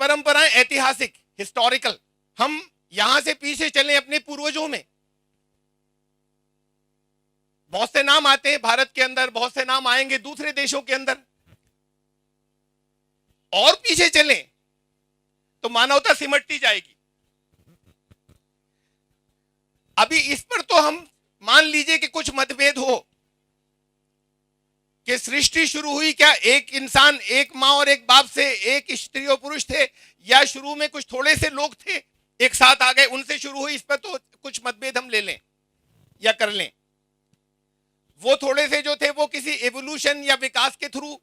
परंपराएं ऐतिहासिक, हिस्टोरिकल, हम यहां से पीछे चलें अपने पूर्वजों में, बहुत से नाम आते हैं भारत के अंदर, बहुत से नाम आएंगे दूसरे देशों के अंदर, और पीछे चलें तो मानवता सिमटती जाएगी। अभी इस पर तो हम मान लीजिए कि कुछ मतभेद हो कि सृष्टि शुरू हुई क्या एक इंसान, एक मां और एक बाप से, एक स्त्री और पुरुष थे, या शुरू में कुछ थोड़े से लोग थे एक साथ आ गए उनसे शुरू हुई, इस पर तो कुछ मतभेद हम ले लें या कर लें। वो थोड़े से जो थे वो किसी एवोल्यूशन या विकास के थ्रू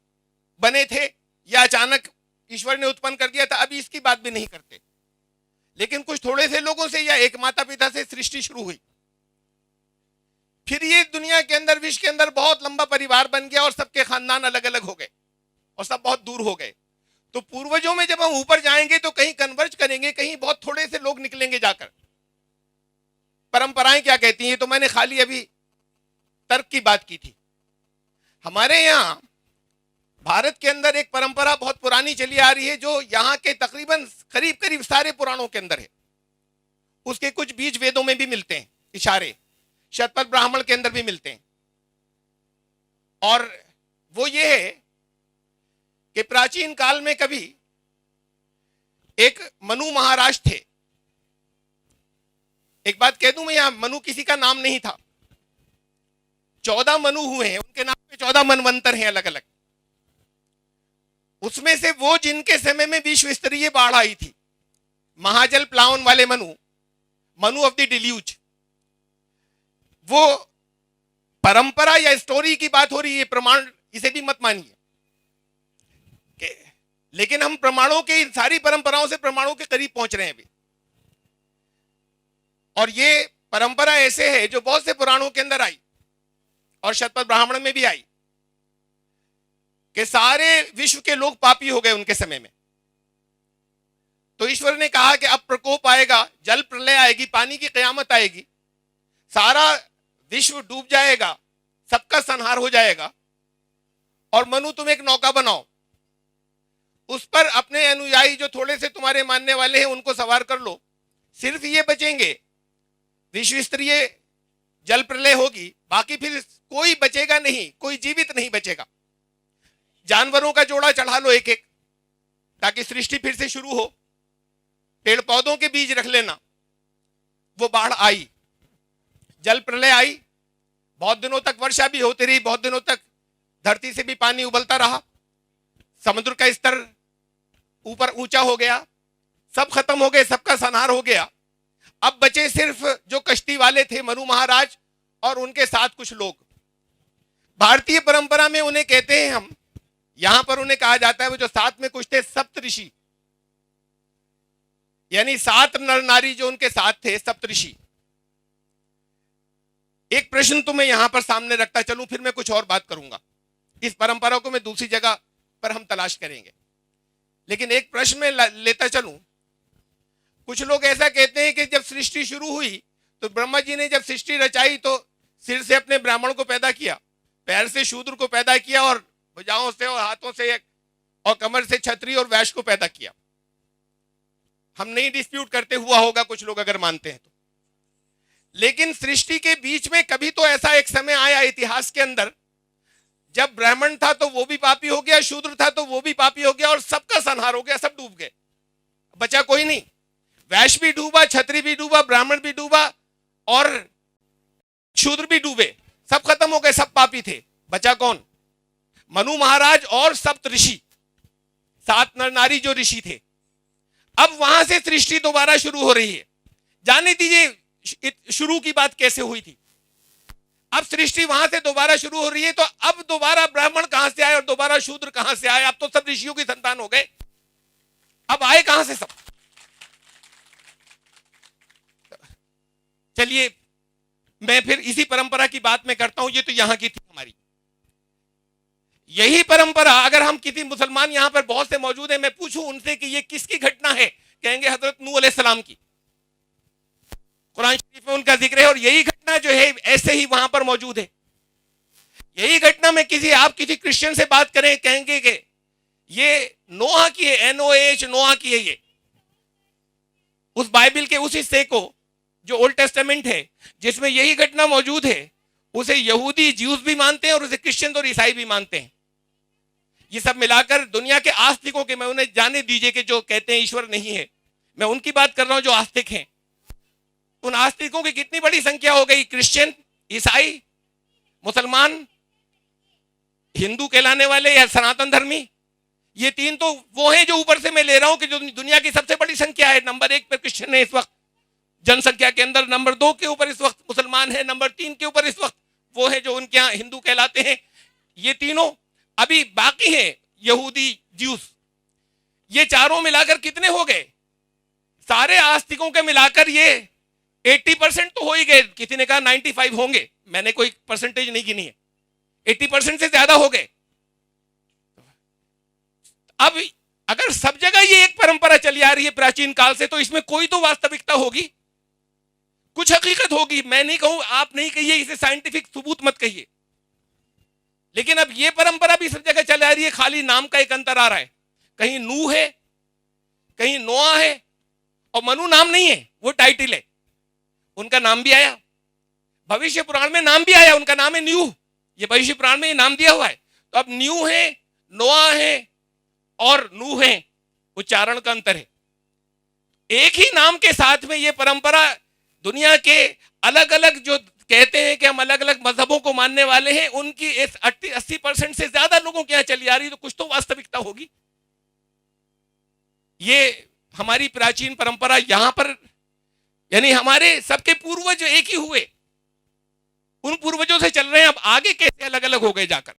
बने थे या अचानक ईश्वर ने उत्पन्न कर दिया था, अभी इसकी बात भी नहीं करते। लेकिन कुछ थोड़े से लोगों से या एक माता पिता से सृष्टि शुरू हुई, फिर ये दुनिया के अंदर, विश्व के अंदर बहुत लंबा परिवार बन गया और सबके खानदान अलग अलग हो गए और सब बहुत दूर हो गए। तो पूर्वजों में जब हम ऊपर जाएंगे तो कहीं कन्वर्ज करेंगे, कहीं बहुत थोड़े से लोग निकलेंगे जाकर। परंपराएं क्या कहती हैं, ये तो मैंने खाली अभी तर्क की बात की थी। हमारे यहां भारत के अंदर एक परंपरा बहुत पुरानी चली आ रही है, जो यहां के तकरीबन करीब करीब सारे पुराणों के अंदर है। उसके कुछ बीज वेदों में भी मिलते हैं, इशारे शतपथ ब्राह्मण के अंदर भी मिलते हैं। और वो ये है कि प्राचीन काल में कभी एक मनु महाराज थे। एक बात कह दूं मैं, यहां मनु किसी का नाम नहीं था, 14 मनु हुए हैं, उनके नाम पे 14 मनवंतर हैं अलग अलग। उसमें से वो जिनके समय में विश्व स्तरीय बाढ़ आई थी, महाजल प्लावन वाले Manu, Manu of the deluge, वो परंपरा या स्टोरी की बात हो रही है, प्रमाण इसे भी मत मानिए। लेकिन हम प्रमाणों के, सारी परंपराओं से प्रमाणों के करीब पहुंच रहे हैं अभी। और ये परंपरा ऐसे है जो बहुत से पुराणों के अंदर आई और शतपथ ब्राह्मण में भी आई कि सारे विश्व के लोग पापी हो गए उनके समय में। तो ईश्वर ने कहा कि अब प्रकोप आएगा, जल प्रलय आएगी, पानी की कयामत आएगी, सारा विश्व डूब जाएगा, सबका संहार हो जाएगा, और मनु तुम एक नौका बनाओ, उस पर अपने अनुयायी जो थोड़े से तुम्हारे मानने वाले हैं उनको सवार कर लो, सिर्फ ये बचेंगे, विश्व स्तरीय जल प्रलय होगी, बाकी फिर कोई बचेगा नहीं, कोई जीवित नहीं बचेगा। जानवरों का जोड़ा चढ़ा लो एक एक, ताकि सृष्टि फिर से शुरू हो। पेड़ पौधों के बीज रख लेना। वो बाढ़ आई, जल प्रलय आई, बहुत दिनों तक वर्षा भी होती रही, बहुत दिनों तक धरती से भी पानी उबलता रहा, समुद्र का स्तर ऊपर ऊंचा हो गया, सब खत्म हो गए, सबका संहार हो गया। अब बचे सिर्फ जो कश्ती वाले थे, मनु महाराज और उनके साथ कुछ लोग। भारतीय परंपरा में उन्हें कहते हैं हम, यहां पर उन्हें कहा जाता है, वो जो साथ में कुछ थे सप्तऋषि, यानी 7 नर नारी जो उनके साथ थे, सप्तऋषि। एक प्रश्न तो मैं यहां पर सामने रखता चलूं, फिर मैं कुछ और बात करूंगा। इस परंपरा को मैं दूसरी जगह पर हम तलाश करेंगे, लेकिन एक प्रश्न में लेता चलूं। कुछ लोग ऐसा कहते हैं कि जब सृष्टि शुरू हुई तो ब्रह्मा जी ने जब सृष्टि रचाई तो सिर से अपने ब्राह्मण को पैदा किया, पैर से शूद्र को पैदा किया, और भुजाओं से और हाथों से और कमर से क्षत्रिय और वैश्य को पैदा किया। हम नहीं डिस्प्यूट करते, हुआ होगा कुछ लोग अगर मानते हैं तो। लेकिन सृष्टि के बीच में कभी तो ऐसा एक समय आया इतिहास के अंदर जब ब्राह्मण था तो वो भी पापी हो गया, शूद्र था तो वो भी पापी हो गया, और सबका संहार हो गया, सब डूब गए, बचा कोई नहीं। वैश्य भी डूबा, क्षत्रिय भी डूबा, ब्राह्मण भी डूबा और शूद्र भी डूबे, सब खत्म हो गए, सब पापी थे, बचा कौन? मनु महाराज और सप्त ऋषि, 7 नर नारी जो ऋषि थे। अब वहां से सृष्टि दोबारा शुरू हो रही है। जाने दीजिए शुरू की बात कैसे हुई थी, अब सृष्टि वहां से दोबारा शुरू हो रही है। तो अब दोबारा ब्राह्मण कहां से आए और दोबारा शूद्र कहां से आए? अब तो सब ऋषियों की संतान हो गए, अब आए कहां से सब? चलिए मैं फिर इसी परंपरा की बात में करता हूं। ये तो यहां की थी हमारी, यही परंपरा अगर हम किसी मुसलमान यहां पर बहुत से मौजूद है, मैं पूछूं उनसे कि ये किसकी घटना है, कहेंगे हजरत नूह अलैहिस्सलाम की। कुरान शरीफ में उनका जिक्र है, और यही घटना जो है ऐसे ही वहां पर मौजूद है। यही घटना में आप किसी क्रिश्चियन से बात करें, कहेंगे कि ये नोहा की है, NOAH, नोहा की है ये। उस बाइबल के उस हिस्से को जो ओल्ड टेस्टामेंट है जिसमें यही घटना मौजूद है, उसे यहूदी ज्यूस भी मानते हैं और उसे क्रिश्चियन और ईसाई भी मानते हैं। ये सब मिलाकर दुनिया के आस्तिकों के, मैं उन्हें जाने दीजिए कि जो कहते हैं ईश्वर नहीं है, मैं उनकी बात कर रहा हूं जो आस्तिक हैं। उन आस्तिकों की कितनी बड़ी संख्या हो गई, क्रिश्चियन, ईसाई, मुसलमान, हिंदू कहलाने वाले या सनातन धर्मी। ये तीन तो वो हैं जो ऊपर से मैं ले रहा हूं कि जो दुनिया की सबसे बड़ी संख्या है। नंबर 1 पर क्रिश्चियन है इस वक्त जनसंख्या के अंदर, नंबर 2 के ऊपर इस वक्त मुसलमान है, नंबर 3 के ऊपर इस वक्त वो है जो उनके यहाँ हिंदू कहलाते हैं। ये तीनों अभी बाकी हैं, यहूदी, ज्यूस। ये चारों मिलाकर कितने हो गए? सारे आस्तिकों के मिलाकर ये 80% तो हो ही गए। किसी ने कहा 95 होंगे, मैंने कोई परसेंटेज नहीं गिनी है, 80% से ज्यादा हो गए। अब अगर सब जगह ये एक परंपरा चली आ रही है प्राचीन काल से, तो इसमें कोई तो वास्तविकता होगी, कुछ हकीकत होगी। मैं नहीं कहूं, आप नहीं कहिए, इसे साइंटिफिक सबूत मत कहिए, लेकिन अब ये परंपरा भी सब जगह चली आ रही है। खाली नाम का एक अंतर आ रहा है, कहीं नूह है, कहीं नोआ है, और मनु नाम नहीं है, वो टाइटल है। उनका नाम भी आया, भविष्य पुराण में नाम भी आया, उनका नाम है न्यू। ये भविष्य पुराण में ये नाम दिया हुआ है। तो अब न्यू है, नोआ है और नूह है, उच्चारण का अंतर है। एक ही नाम के साथ में ये परंपरा दुनिया के अलग अलग, जो कहते हैं कि हम अलग अलग मजहबों को मानने वाले हैं, उनकी 80% से ज्यादा लोगों के यहां चली आ रही है। तो कुछ तो वास्तविकता होगी। ये हमारी प्राचीन परंपरा यहां पर, यानी हमारे सबके पूर्वज एक ही हुए, उन पूर्वजों से चल रहे हैं। अब आगे कैसे अलग अलग हो गए जाकर।